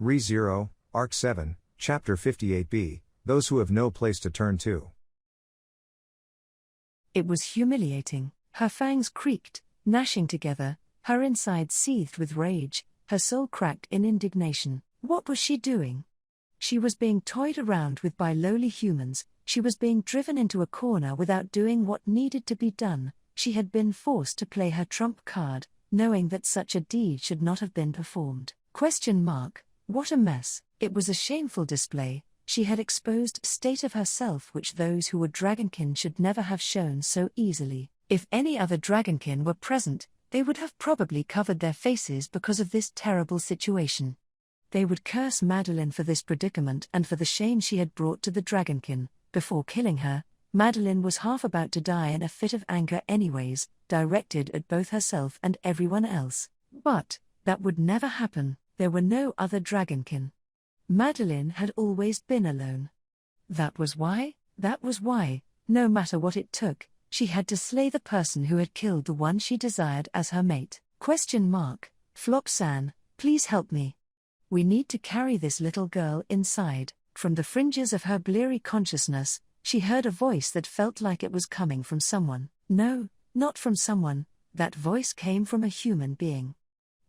Re-Zero, Arc 7, Chapter 58b, Those Who Have No Place to Turn To. It was humiliating. Her fangs creaked, gnashing together, her insides seethed with rage, her soul cracked in indignation. What was she doing? She was being toyed around with by lowly humans, she was being driven into a corner without doing what needed to be done, she had been forced to play her trump card, knowing that such a deed should not have been performed. What a mess. It was a shameful display. She had exposed a state of herself which those who were dragonkin should never have shown so easily. If any other dragonkin were present, they would have probably covered their faces because of this terrible situation. They would curse Madeleine for this predicament and for the shame she had brought to the dragonkin. Before killing her, Madeleine was half about to die in a fit of anger anyways, directed at both herself and everyone else. But that would never happen. There were no other dragonkin. Madeleine had always been alone. That was why, no matter what it took, she had to slay the person who had killed the one she desired as her mate. Flop-san, please help me. We need to carry this little girl inside. From the fringes of her bleary consciousness, she heard a voice that felt like it was coming from someone. No, not from someone, that voice came from a human being.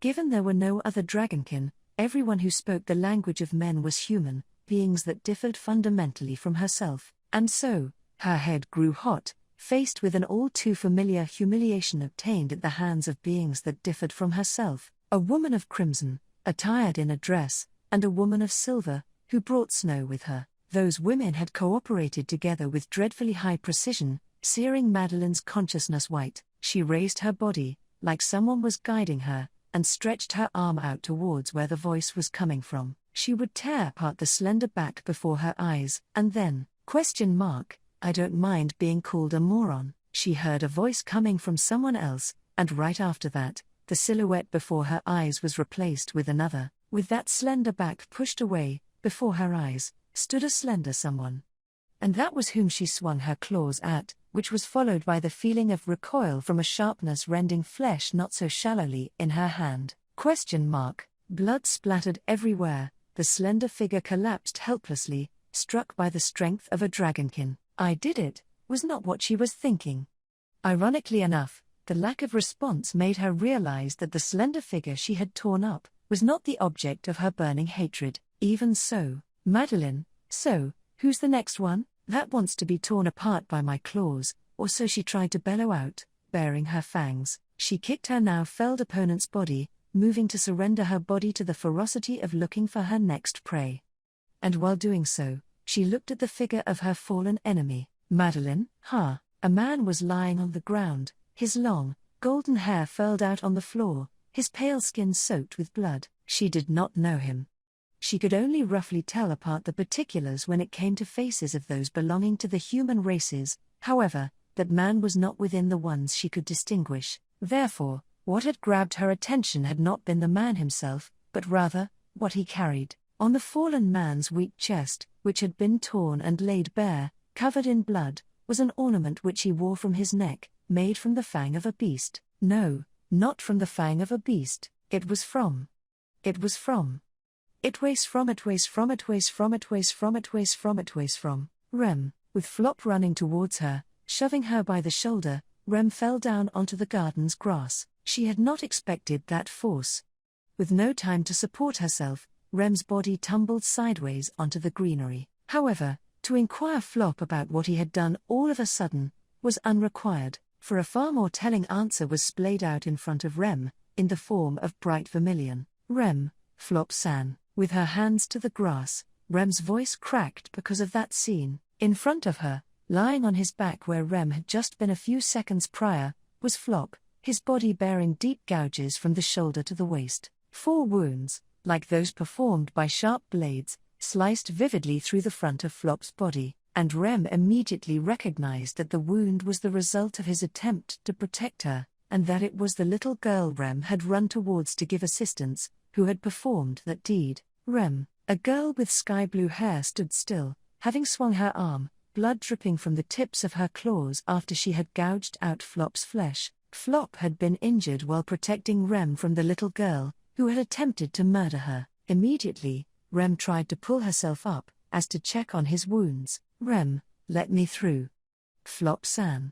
Given there were no other dragonkin, everyone who spoke the language of men was human, beings that differed fundamentally from herself, and so, her head grew hot, faced with an all too familiar humiliation obtained at the hands of beings that differed from herself, a woman of crimson, attired in a dress, and a woman of silver, who brought snow with her. Those women had cooperated together with dreadfully high precision, searing Madeleine's consciousness white. She raised her body, like someone was guiding her, and stretched her arm out towards where the voice was coming from. She would tear apart the slender back before her eyes, and then, I don't mind being called a moron. She heard a voice coming from someone else, and right after that, the silhouette before her eyes was replaced with another. With that slender back pushed away, before her eyes, stood a slender someone. And that was whom she swung her claws at, which was followed by the feeling of recoil from a sharpness rending flesh not so shallowly in her hand. Blood splattered everywhere, the slender figure collapsed helplessly, struck by the strength of a dragonkin. I did it, was not what she was thinking. Ironically enough, the lack of response made her realize that the slender figure she had torn up was not the object of her burning hatred. Even so, Madeleine, so, who's the next one? That wants to be torn apart by my claws, or so she tried to bellow out, baring her fangs. She kicked her now felled opponent's body, moving to surrender her body to the ferocity of looking for her next prey. And while doing so, she looked at the figure of her fallen enemy. Madeleine, A man was lying on the ground, his long, golden hair furled out on the floor, his pale skin soaked with blood. She did not know him. She could only roughly tell apart the particulars when it came to faces of those belonging to the human races. However, that man was not within the ones she could distinguish. Therefore, what had grabbed her attention had not been the man himself, but rather, what he carried. On the fallen man's weak chest, which had been torn and laid bare, covered in blood, was an ornament which he wore from his neck, made from the fang of a beast. No, not from the fang of a beast, it was from. It weighs from. Rem, with Flop running towards her, shoving her by the shoulder, Rem fell down onto the garden's grass. She had not expected that force. With no time to support herself, Rem's body tumbled sideways onto the greenery. However, to inquire Flop about what he had done all of a sudden, was unrequired, for a far more telling answer was splayed out in front of Rem, in the form of bright vermilion. Rem, Flop-san. With her hands to the grass, Rem's voice cracked because of that scene. In front of her, lying on his back where Rem had just been a few seconds prior, was Flop, his body bearing deep gouges from the shoulder to the waist. 4 wounds, like those performed by sharp blades, sliced vividly through the front of Flop's body, and Rem immediately recognized that the wound was the result of his attempt to protect her, and that it was the little girl Rem had run towards to give assistance, who had performed that deed. Rem, a girl with sky-blue hair, stood still, having swung her arm, blood dripping from the tips of her claws after she had gouged out Flop's flesh. Flop had been injured while protecting Rem from the little girl, who had attempted to murder her. Immediately, Rem tried to pull herself up, as to check on his wounds. Rem, let me through. Flop-san.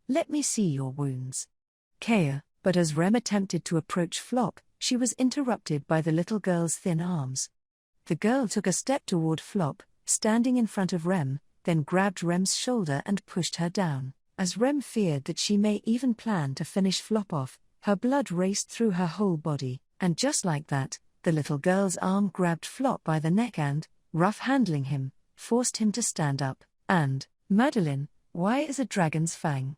Let me see your wounds. Kaya, but as Rem attempted to approach Flop, she was interrupted by the little girl's thin arms. The girl took a step toward Flop, standing in front of Rem, then grabbed Rem's shoulder and pushed her down. As Rem feared that she may even plan to finish Flop off, her blood raced through her whole body, and just like that, the little girl's arm grabbed Flop by the neck and, rough-handling him, forced him to stand up. And, Madeleine, why is a dragon's fang?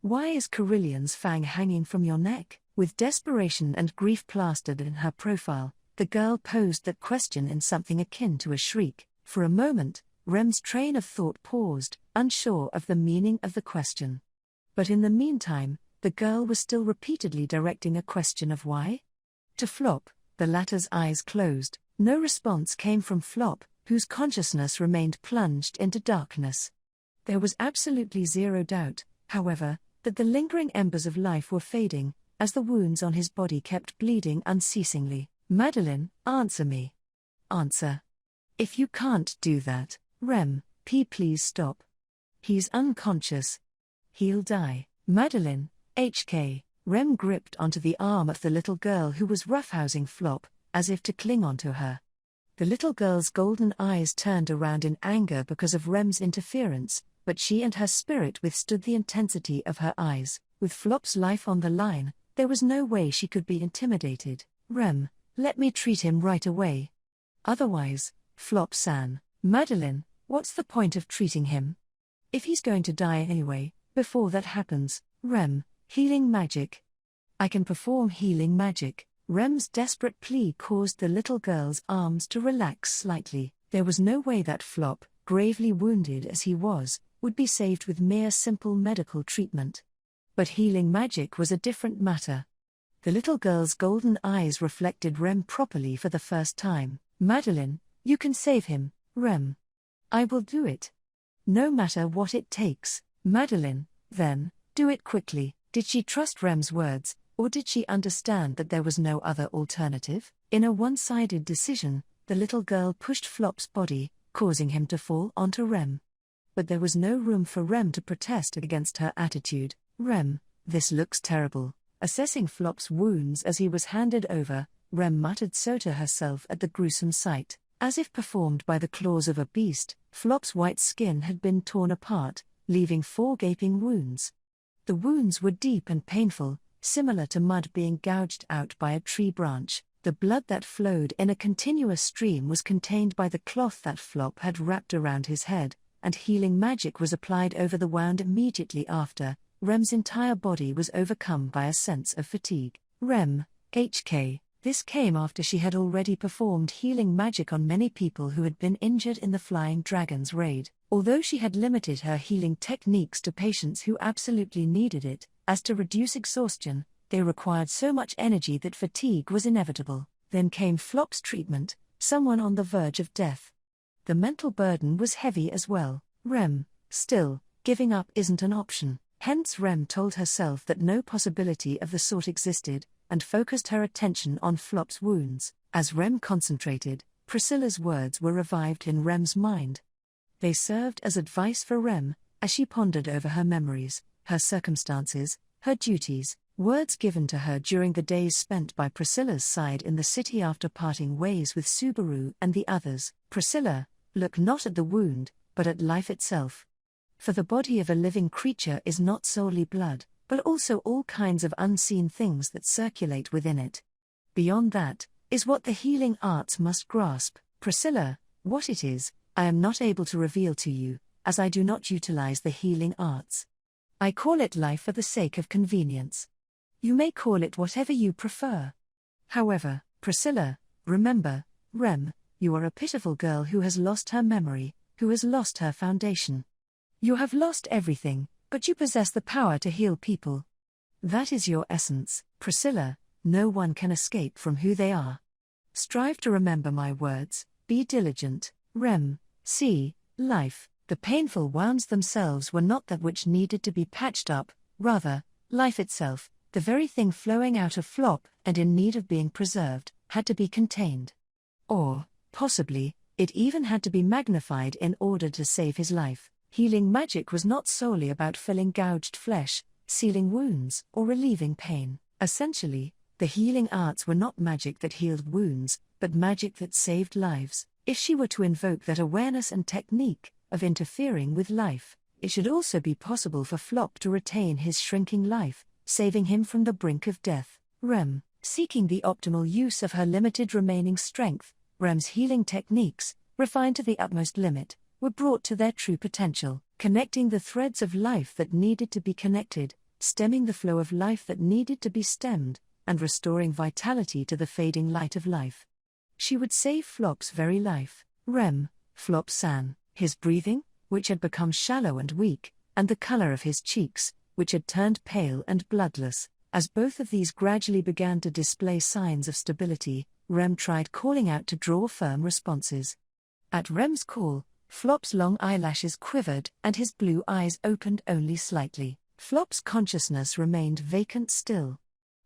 Why is Carillion's fang hanging from your neck? With desperation and grief plastered in her profile, the girl posed that question in something akin to a shriek. For a moment, Rem's train of thought paused, unsure of the meaning of the question. But in the meantime, the girl was still repeatedly directing a question of why? To Flop, the latter's eyes closed. No response came from Flop, whose consciousness remained plunged into darkness. There was absolutely zero doubt, however, that the lingering embers of life were fading, as the wounds on his body kept bleeding unceasingly. Madeleine, answer me. Answer. If you can't do that, Rem, please stop. He's unconscious. He'll die. Madeleine, HK. Rem gripped onto the arm of the little girl who was roughhousing Flop, as if to cling onto her. The little girl's golden eyes turned around in anger because of Rem's interference, but she and her spirit withstood the intensity of her eyes. With Flop's life on the line, there was no way she could be intimidated. Rem, let me treat him right away. Otherwise, Flop-san. Madeleine, what's the point of treating him? If he's going to die anyway, before that happens, Rem, healing magic. I can perform healing magic. Rem's desperate plea caused the little girl's arms to relax slightly. There was no way that Flop, gravely wounded as he was, would be saved with mere simple medical treatment. But healing magic was a different matter. The little girl's golden eyes reflected Rem properly for the first time. Madeleine, you can save him, Rem. I will do it. No matter what it takes. Madeleine, then, do it quickly. Did she trust Rem's words, or did she understand that there was no other alternative? In a one-sided decision, the little girl pushed Flop's body, causing him to fall onto Rem. But there was no room for Rem to protest against her attitude. Rem, this looks terrible. Assessing Flop's wounds as he was handed over, Rem muttered so to herself at the gruesome sight. As if performed by the claws of a beast, Flop's white skin had been torn apart, leaving 4 gaping wounds. The wounds were deep and painful, similar to mud being gouged out by a tree branch. The blood that flowed in a continuous stream was contained by the cloth that Flop had wrapped around his head, and healing magic was applied over the wound immediately after. Rem's entire body was overcome by a sense of fatigue. Rem, HK. This came after she had already performed healing magic on many people who had been injured in the Flying Dragon's raid. Although she had limited her healing techniques to patients who absolutely needed it, as to reduce exhaustion, they required so much energy that fatigue was inevitable. Then came Flop's treatment, someone on the verge of death. The mental burden was heavy as well. Rem, still, giving up isn't an option. Hence Rem told herself that no possibility of the sort existed, and focused her attention on Flop's wounds. As Rem concentrated, Priscilla's words were revived in Rem's mind. They served as advice for Rem, as she pondered over her memories, her circumstances, her duties, words given to her during the days spent by Priscilla's side in the city after parting ways with Subaru and the others. Priscilla, look not at the wound, but at life itself. For the body of a living creature is not solely blood, but also all kinds of unseen things that circulate within it. Beyond that, is what the healing arts must grasp. Priscilla, what it is, I am not able to reveal to you, as I do not utilize the healing arts. I call it life for the sake of convenience. You may call it whatever you prefer. However, Priscilla, remember, Rem, you are a pitiful girl who has lost her memory, who has lost her foundation. You have lost everything, but you possess the power to heal people. That is your essence. Priscilla, no one can escape from who they are. Strive to remember my words, be diligent. Rem, see, life, the painful wounds themselves were not that which needed to be patched up, rather, life itself, the very thing flowing out of Flop and in need of being preserved, had to be contained. Or, possibly, it even had to be magnified in order to save his life. Healing magic was not solely about filling gouged flesh, sealing wounds, or relieving pain. Essentially, the healing arts were not magic that healed wounds, but magic that saved lives. If she were to invoke that awareness and technique of interfering with life, it should also be possible for Flop to retain his shrinking life, saving him from the brink of death. Rem, seeking the optimal use of her limited remaining strength, Rem's healing techniques, refined to the utmost limit, were brought to their true potential, connecting the threads of life that needed to be connected, stemming the flow of life that needed to be stemmed, and restoring vitality to the fading light of life. She would save Flop's very life. Rem, Flop-san, his breathing, which had become shallow and weak, and the color of his cheeks, which had turned pale and bloodless. As both of these gradually began to display signs of stability, Rem tried calling out to draw firm responses. At Rem's call, Flop's long eyelashes quivered and his blue eyes opened only slightly. Flop's consciousness remained vacant still.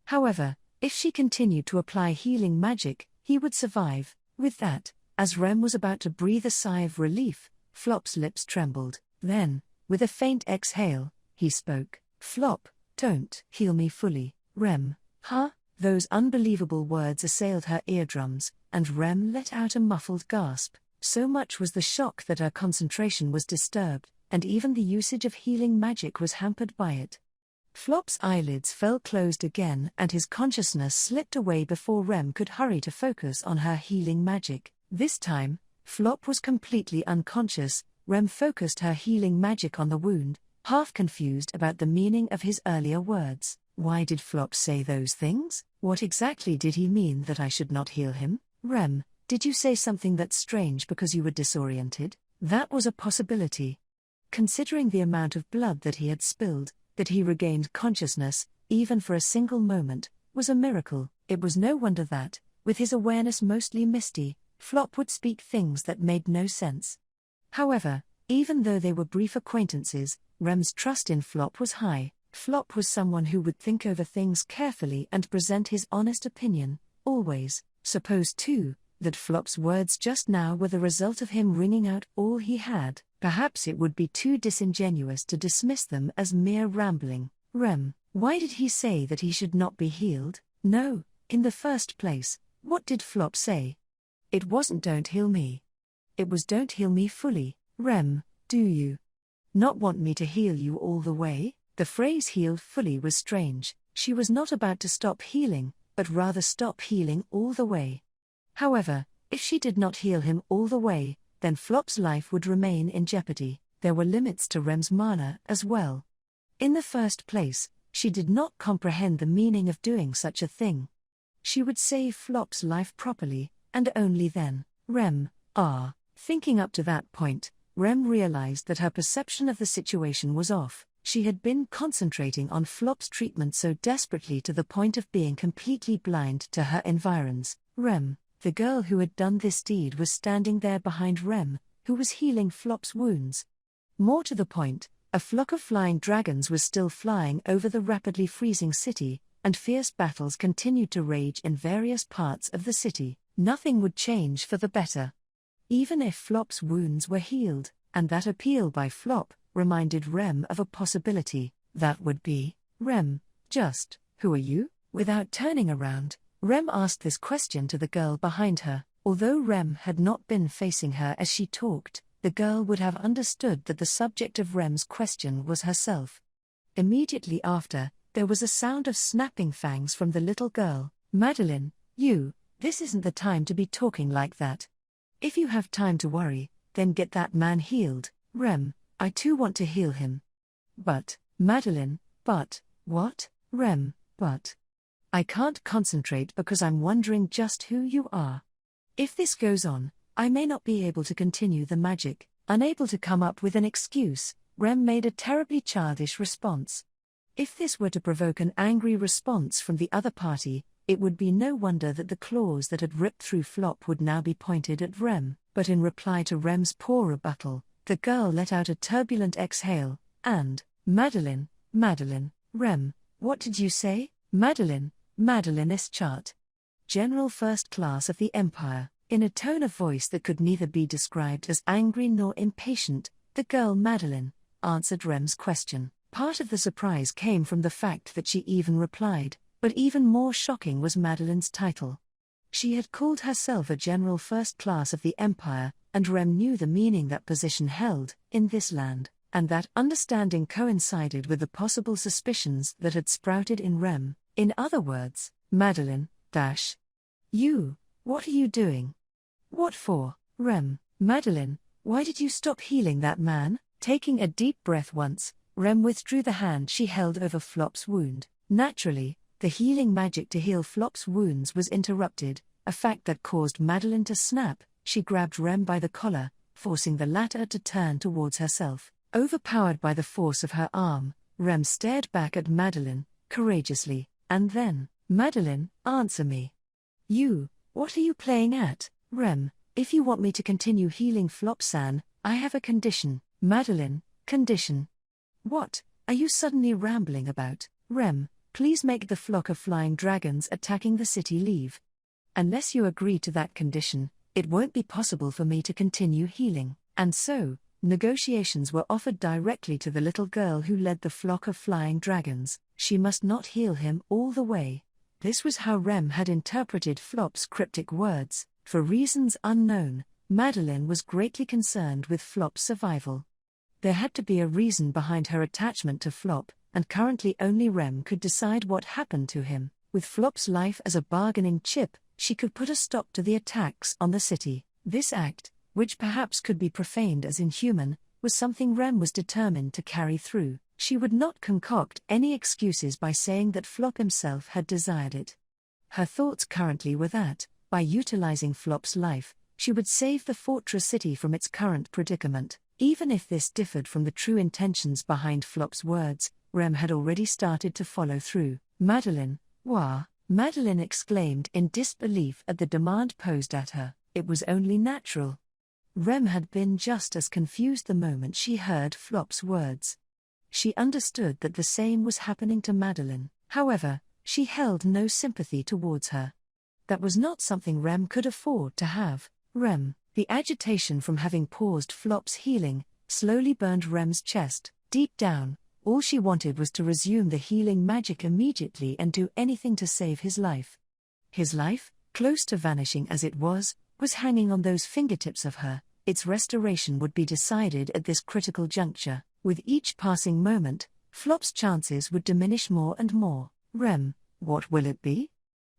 However, if she continued to apply healing magic, he would survive. With that, as Rem was about to breathe a sigh of relief, Flop's lips trembled. Then, with a faint exhale, he spoke. Flop, don't heal me fully. Rem, huh? Those unbelievable words assailed her eardrums, and Rem let out a muffled gasp. So much was the shock that her concentration was disturbed, and even the usage of healing magic was hampered by it. Flop's eyelids fell closed again and his consciousness slipped away before Rem could hurry to focus on her healing magic. This time, Flop was completely unconscious. Rem focused her healing magic on the wound, half confused about the meaning of his earlier words. Why did Flop say those things? What exactly did he mean that I should not heal him? Rem, did you say something that's strange because you were disoriented? That was a possibility. Considering the amount of blood that he had spilled, that he regained consciousness, even for a single moment, was a miracle. It was no wonder that, with his awareness mostly misty, Flop would speak things that made no sense. However, even though they were brief acquaintances, Rem's trust in Flop was high. Flop was someone who would think over things carefully and present his honest opinion, always. Suppose, too, that Flop's words just now were the result of him wringing out all he had. Perhaps it would be too disingenuous to dismiss them as mere rambling. Rem, why did he say that he should not be healed? No, in the first place, what did Flop say? It wasn't don't heal me. It was don't heal me fully. Rem, do you not want me to heal you all the way? The phrase healed fully was strange. She was not about to stop healing, but rather stop healing all the way. However, if she did not heal him all the way, then Flop's life would remain in jeopardy. There were limits to Rem's mana as well. In the first place, she did not comprehend the meaning of doing such a thing. She would save Flop's life properly, and only then. Rem, thinking up to that point, Rem realized that her perception of the situation was off. She had been concentrating on Flop's treatment so desperately to the point of being completely blind to her environs. Rem, the girl who had done this deed, was standing there behind Rem, who was healing Flop's wounds. More to the point, a flock of flying dragons was still flying over the rapidly freezing city, and fierce battles continued to rage in various parts of the city. Nothing would change for the better. Even if Flop's wounds were healed, and that appeal by Flop reminded Rem of a possibility. That would be, Rem, just, who are you? Without turning around, Rem asked this question to the girl behind her. Although Rem had not been facing her as she talked, the girl would have understood that the subject of Rem's question was herself. Immediately after, there was a sound of snapping fangs from the little girl. Madeleine, this isn't the time to be talking like that. If you have time to worry, then get that man healed. Rem, I too want to heal him. But, Madeleine, what? Rem, I can't concentrate because I'm wondering just who you are. If this goes on, I may not be able to continue the magic. Unable to come up with an excuse, Rem made a terribly childish response. If this were to provoke an angry response from the other party, it would be no wonder that the claws that had ripped through Flop would now be pointed at Rem. But in reply to Rem's poor rebuttal, the girl let out a turbulent exhale, and, Madeleine, Rem, what did you say? Madeleine is chart. General First Class of the Empire. In a tone of voice that could neither be described as angry nor impatient, the girl Madeleine answered Rem's question. Part of the surprise came from the fact that she even replied, but even more shocking was Madeleine's title. She had called herself a general first class of the Empire, and Rem knew the meaning that position held in this land, and that understanding coincided with the possible suspicions that had sprouted in Rem. In other words, Madeleine, you, what are you doing? What for, Rem? Madeleine, why did you stop healing that man? Taking a deep breath once, Rem withdrew the hand she held over Flop's wound. Naturally, the healing magic to heal Flop's wounds was interrupted, a fact that caused Madeleine to snap. She grabbed Rem by the collar, forcing the latter to turn towards herself. Overpowered by the force of her arm, Rem stared back at Madeleine, courageously, and then, Madeleine, answer me. You, what are you playing at? Rem, if you want me to continue healing Flop-san, I have a condition. Madeleine, condition. What are you suddenly rambling about? Rem, please make the flock of flying dragons attacking the city leave. Unless you agree to that condition, it won't be possible for me to continue healing. And so, negotiations were offered directly to the little girl who led the flock of flying dragons. She must not heal him all the way. This was how Rem had interpreted Flop's cryptic words. For reasons unknown, Madeleine was greatly concerned with Flop's survival. There had to be a reason behind her attachment to Flop, and currently only Rem could decide what happened to him. With Flop's life as a bargaining chip, she could put a stop to the attacks on the city. This act, which perhaps could be profaned as inhuman, was something Rem was determined to carry through. She would not concoct any excuses by saying that Flop himself had desired it. Her thoughts currently were that, by utilizing Flop's life, she would save the fortress city from its current predicament. Even if this differed from the true intentions behind Flop's words, Rem had already started to follow through. Madeleine, wah! Madeleine exclaimed in disbelief at the demand posed at her. It was only natural. Rem had been just as confused the moment she heard Flop's words. She understood that the same was happening to Madeleine. However, she held no sympathy towards her. That was not something Rem could afford to have. Rem, the agitation from having paused Flop's healing, slowly burned Rem's chest. Deep down, all she wanted was to resume the healing magic immediately and do anything to save his life. His life, close to vanishing as it was hanging on those fingertips of her. Its restoration would be decided at this critical juncture. With each passing moment, Flop's chances would diminish more and more. Rem, what will it be?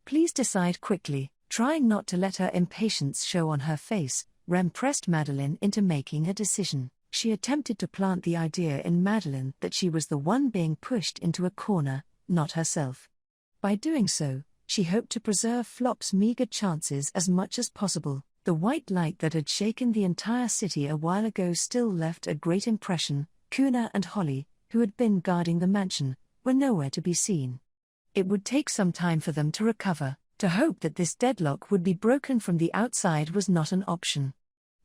Please decide quickly. Trying not to let her impatience show on her face, Rem pressed Madeleine into making a decision. She attempted to plant the idea in Madeleine that she was the one being pushed into a corner, not herself. By doing so, she hoped to preserve Flop's meager chances as much as possible. The white light that had shaken the entire city a while ago still left a great impression. Kuna and Holly, who had been guarding the mansion, were nowhere to be seen. It would take some time for them to recover. To hope that this deadlock would be broken from the outside was not an option.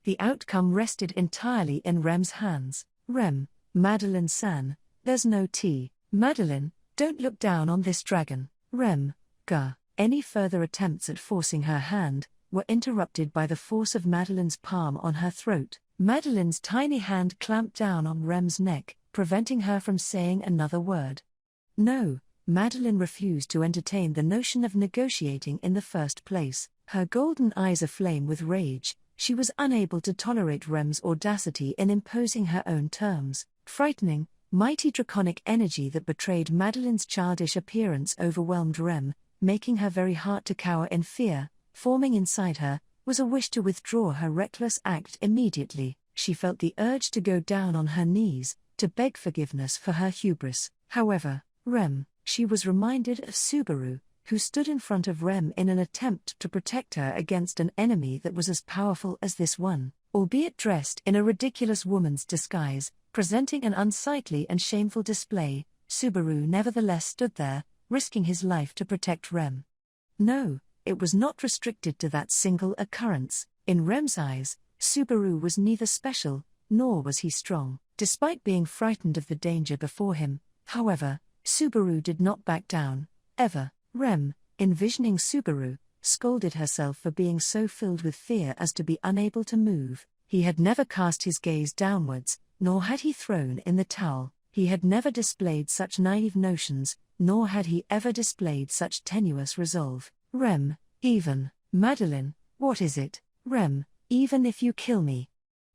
The outcome rested entirely in Rem's hands. Rem, Madeleine-san, there's no tea. Madeleine, don't look down on this dragon. Rem, gah. Any further attempts at forcing her hand were interrupted by the force of Madeleine's palm on her throat. Madeleine's tiny hand clamped down on Rem's neck, preventing her from saying another word. No, Madeleine refused to entertain the notion of negotiating in the first place. Her golden eyes aflame with rage, she was unable to tolerate Rem's audacity in imposing her own terms. Frightening, mighty draconic energy that betrayed Madeleine's childish appearance overwhelmed Rem, making her very heart to cower in fear. Forming inside her was a wish to withdraw her reckless act immediately. She felt the urge to go down on her knees, to beg forgiveness for her hubris. However, she was reminded of Subaru, who stood in front of Rem in an attempt to protect her against an enemy that was as powerful as this one, albeit dressed in a ridiculous woman's disguise, presenting an unsightly and shameful display. Subaru nevertheless stood there, risking his life to protect Rem. No, it was not restricted to that single occurrence. In Rem's eyes, Subaru was neither special, nor was he strong. Despite being frightened of the danger before him, however, Subaru did not back down, ever. Rem, envisioning Subaru, scolded herself for being so filled with fear as to be unable to move. He had never cast his gaze downwards, nor had he thrown in the towel. He had never displayed such naive notions, nor had he ever displayed such tenuous resolve. Rem, even, Madeleine, what is it? Rem, even if you kill me,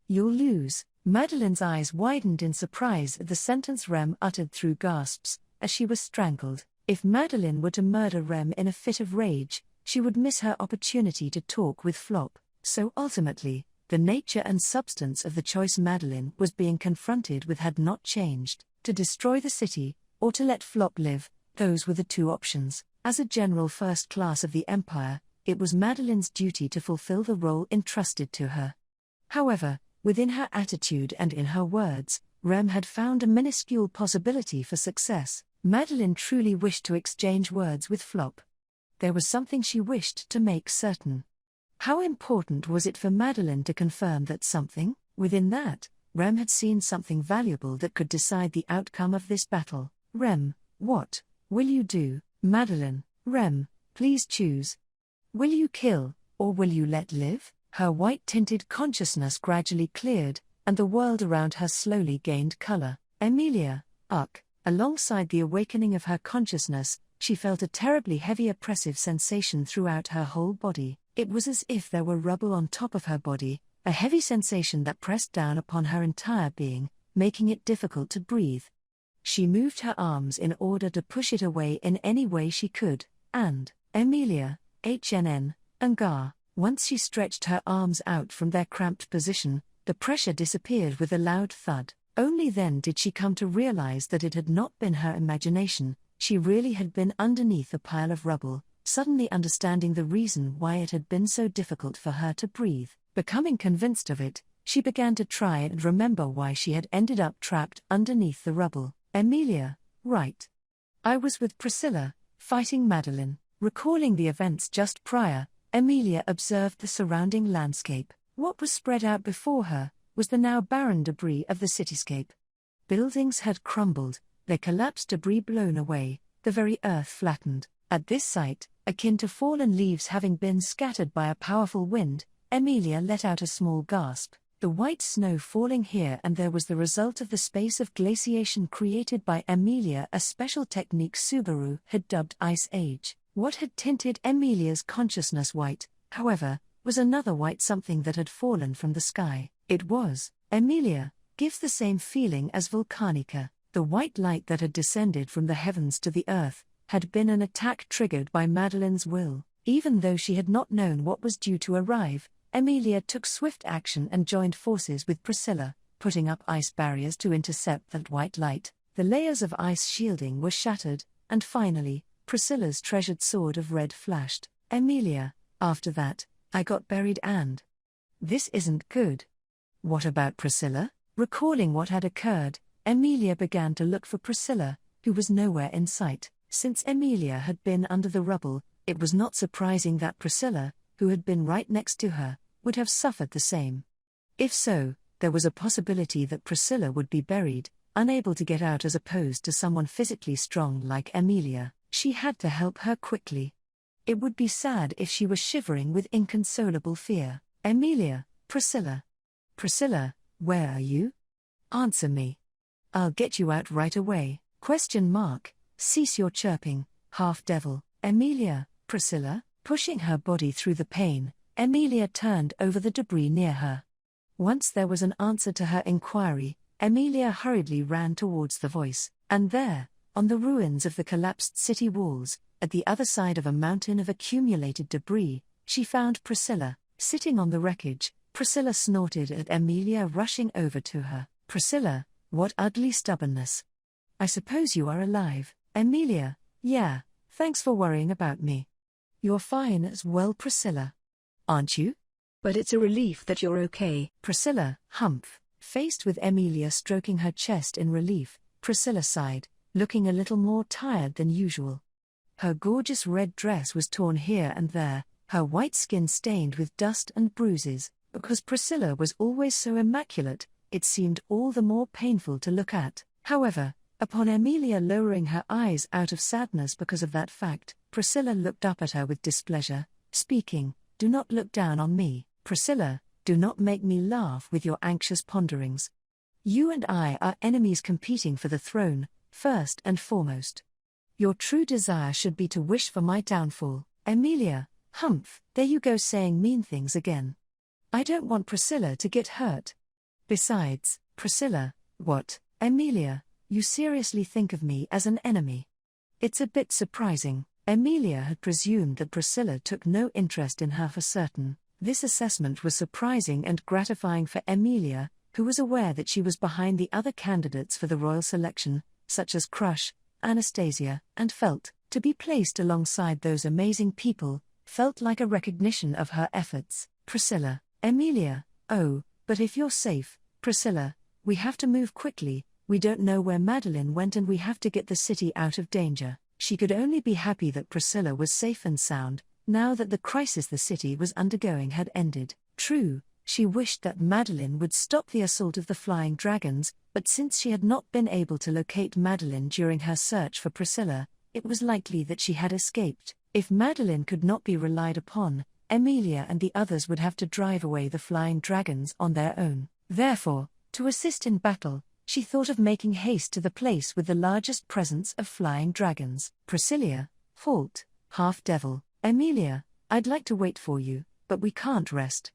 you'll lose. Madeleine's eyes widened in surprise at the sentence Rem uttered through gasps, as she was strangled. If Madeleine were to murder Rem in a fit of rage, she would miss her opportunity to talk with Flop. So ultimately, the nature and substance of the choice Madeleine was being confronted with had not changed. To destroy the city, or to let Flop live, those were the two options. As a general first class of the Empire, it was Madeleine's duty to fulfill the role entrusted to her. However, within her attitude and in her words, Rem had found a minuscule possibility for success. Madeleine truly wished to exchange words with Flop. There was something she wished to make certain. How important was it for Madeleine to confirm that something? Within that, Rem had seen something valuable that could decide the outcome of this battle. Rem, what will you do? Madeleine, Rem, please choose. Will you kill, or will you let live? Her white-tinted consciousness gradually cleared, and the world around her slowly gained color. Emilia, alongside the awakening of her consciousness, she felt a terribly heavy oppressive sensation throughout her whole body. It was as if there were rubble on top of her body, a heavy sensation that pressed down upon her entire being, making it difficult to breathe. She moved her arms in order to push it away in any way she could, and, Emilia, Ngar. Once she stretched her arms out from their cramped position, the pressure disappeared with a loud thud. Only then did she come to realize that it had not been her imagination, she really had been underneath a pile of rubble, suddenly understanding the reason why it had been so difficult for her to breathe. Becoming convinced of it, she began to try and remember why she had ended up trapped underneath the rubble. Emilia, right. I was with Priscilla, fighting Madeleine. Recalling the events just prior, Emilia observed the surrounding landscape. What was spread out before her was the now barren debris of the cityscape. Buildings had crumbled, their collapsed debris blown away, the very earth flattened. At this sight, akin to fallen leaves having been scattered by a powerful wind, Emilia let out a small gasp. The white snow falling here and there was the result of the space of glaciation created by Emilia, a special technique Subaru had dubbed Ice Age. What had tinted Emilia's consciousness white, however, was another white something that had fallen from the sky. It was, Emilia, gives the same feeling as Volcanica. The white light that had descended from the heavens to the earth had been an attack triggered by Madeleine's will. Even though she had not known what was due to arrive, Emilia took swift action and joined forces with Priscilla, putting up ice barriers to intercept that white light. The layers of ice shielding were shattered, and finally, Priscilla's treasured sword of red flashed. Emilia, after that, I got buried and... This isn't good. What about Priscilla? Recalling what had occurred, Emilia began to look for Priscilla, who was nowhere in sight. Since Emilia had been under the rubble, it was not surprising that Priscilla, who had been right next to her, would have suffered the same. If so, there was a possibility that Priscilla would be buried, unable to get out as opposed to someone physically strong like Emilia. She had to help her quickly. It would be sad if she was shivering with inconsolable fear. Emilia, Priscilla. Priscilla, where are you? Answer me. I'll get you out right away. ? Cease your chirping, half-devil. Emilia, Priscilla. Pushing her body through the pain, Emilia turned over the debris near her. Once there was an answer to her inquiry, Emilia hurriedly ran towards the voice, and there, on the ruins of the collapsed city walls, at the other side of a mountain of accumulated debris, she found Priscilla, sitting on the wreckage. Priscilla snorted at Emilia rushing over to her. Priscilla, what ugly stubbornness. I suppose you are alive. Emilia, yeah, thanks for worrying about me. You're fine as well, Priscilla. Aren't you? But it's a relief that you're okay. Priscilla, humph. Faced with Emilia stroking her chest in relief, Priscilla sighed, looking a little more tired than usual. Her gorgeous red dress was torn here and there, her white skin stained with dust and bruises. Because Priscilla was always so immaculate, it seemed all the more painful to look at. However, upon Emilia lowering her eyes out of sadness because of that fact, Priscilla looked up at her with displeasure. speaking, "Do not look down on me, Priscilla, do not make me laugh with your anxious ponderings. You and I are enemies competing for the throne, first and foremost. Your true desire should be to wish for my downfall, Emilia." Humph, there you go saying mean things again. I don't want Priscilla to get hurt. Besides, Priscilla, what, Emilia, you seriously think of me as an enemy? It's a bit surprising. Emilia had presumed that Priscilla took no interest in her for certain. This assessment was surprising and gratifying for Emilia, who was aware that she was behind the other candidates for the royal selection, such as Crush, Anastasia, and felt, to be placed alongside those amazing people, felt like a recognition of her efforts. Priscilla, Emilia, oh, but if you're safe, Priscilla, we have to move quickly, we don't know where Madeleine went and we have to get the city out of danger. She could only be happy that Priscilla was safe and sound, now that the crisis the city was undergoing had ended. True, she wished that Madeleine would stop the assault of the flying dragons, but since she had not been able to locate Madeleine during her search for Priscilla, it was likely that she had escaped. If Madeleine could not be relied upon, Emilia and the others would have to drive away the flying dragons on their own. Therefore, to assist in battle, she thought of making haste to the place with the largest presence of flying dragons. Priscilla, halt, half-devil. Emilia, I'd like to wait for you, but we can't rest.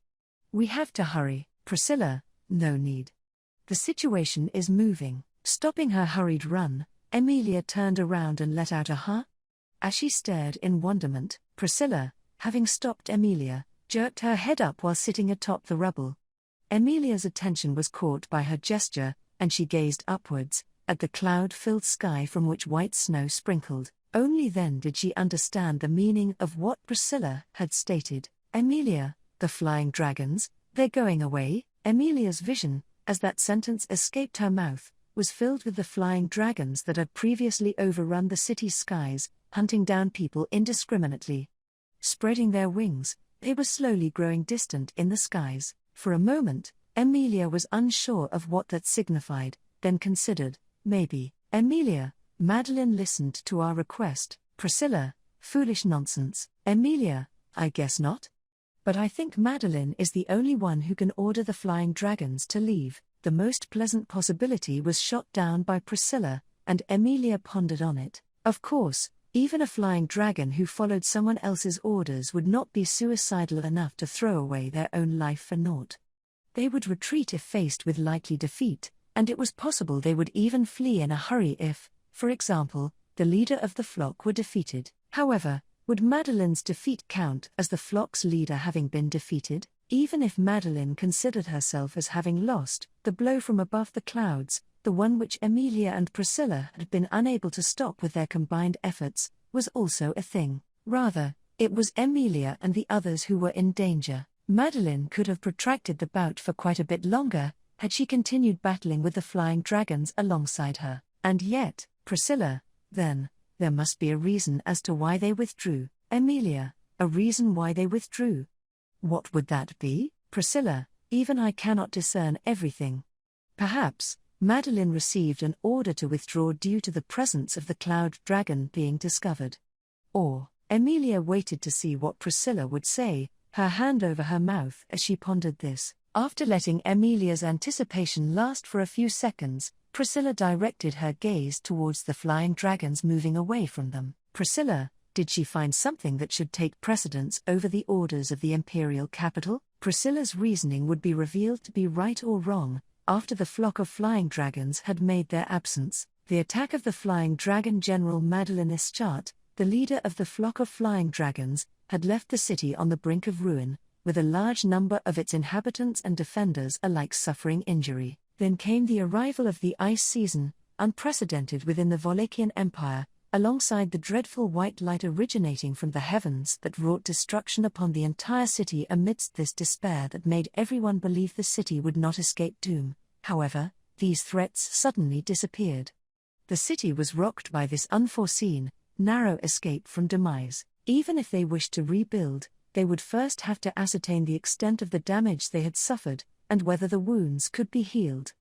We have to hurry. Priscilla, no need. The situation is moving. Stopping her hurried run, Emilia turned around and let out a huh? As she stared in wonderment, Priscilla, having stopped Emilia, jerked her head up while sitting atop the rubble. Emilia's attention was caught by her gesture, and she gazed upwards, at the cloud-filled sky from which white snow sprinkled. Only then did she understand the meaning of what Priscilla had stated. Emilia, the flying dragons, they're going away? Emilia's vision, as that sentence escaped her mouth, was filled with the flying dragons that had previously overrun the city's skies, hunting down people indiscriminately. Spreading their wings, they were slowly growing distant in the skies. For a moment, Emilia was unsure of what that signified, then considered, maybe, Emilia, Madeleine listened to our request. Priscilla, foolish nonsense. Emilia, I guess not. But I think Madeleine is the only one who can order the flying dragons to leave. The most pleasant possibility was shot down by Priscilla, and Emilia pondered on it. Of course, even a flying dragon who followed someone else's orders would not be suicidal enough to throw away their own life for naught. They would retreat if faced with likely defeat, and it was possible they would even flee in a hurry if, for example, the leader of the flock were defeated. However, would Madeleine's defeat count as the flock's leader having been defeated? Even if Madeleine considered herself as having lost, the blow from above the clouds, the one which Emilia and Priscilla had been unable to stop with their combined efforts, was also a thing. Rather, it was Emilia and the others who were in danger. Madeleine could have protracted the bout for quite a bit longer, had she continued battling with the flying dragons alongside her. And yet, Priscilla, then, there must be a reason as to why they withdrew. Emilia, a reason why they withdrew. What would that be? Priscilla, even I cannot discern everything. Perhaps, Madeleine received an order to withdraw due to the presence of the cloud dragon being discovered. Or, Emilia waited to see what Priscilla would say, her hand over her mouth as she pondered this. After letting Emilia's anticipation last for a few seconds, Priscilla directed her gaze towards the flying dragons moving away from them. Priscilla, did she find something that should take precedence over the orders of the imperial capital? Priscilla's reasoning would be revealed to be right or wrong, after the flock of flying dragons had made their absence. The attack of the flying dragon General Madeleine Ischart, the leader of the flock of flying dragons, had left the city on the brink of ruin, with a large number of its inhabitants and defenders alike suffering injury. Then came the arrival of the ice season, unprecedented within the Wallachian Empire, alongside the dreadful white light originating from the heavens that wrought destruction upon the entire city amidst this despair that made everyone believe the city would not escape doom. However, these threats suddenly disappeared. The city was rocked by this unforeseen, narrow escape from demise. Even if they wished to rebuild, they would first have to ascertain the extent of the damage they had suffered, and whether the wounds could be healed.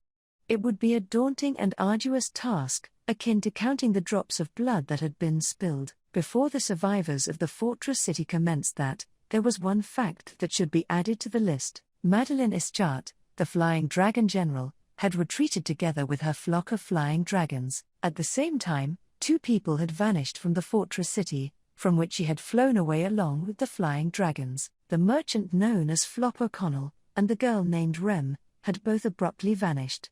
It would be a daunting and arduous task, akin to counting the drops of blood that had been spilled. Before the survivors of the fortress city commenced that, there was one fact that should be added to the list. Madeleine Ischat, the flying dragon general, had retreated together with her flock of flying dragons. At the same time, 2 people had vanished from the fortress city, from which she had flown away along with the flying dragons. The merchant known as Flop O'Connell, and the girl named Rem, had both abruptly vanished.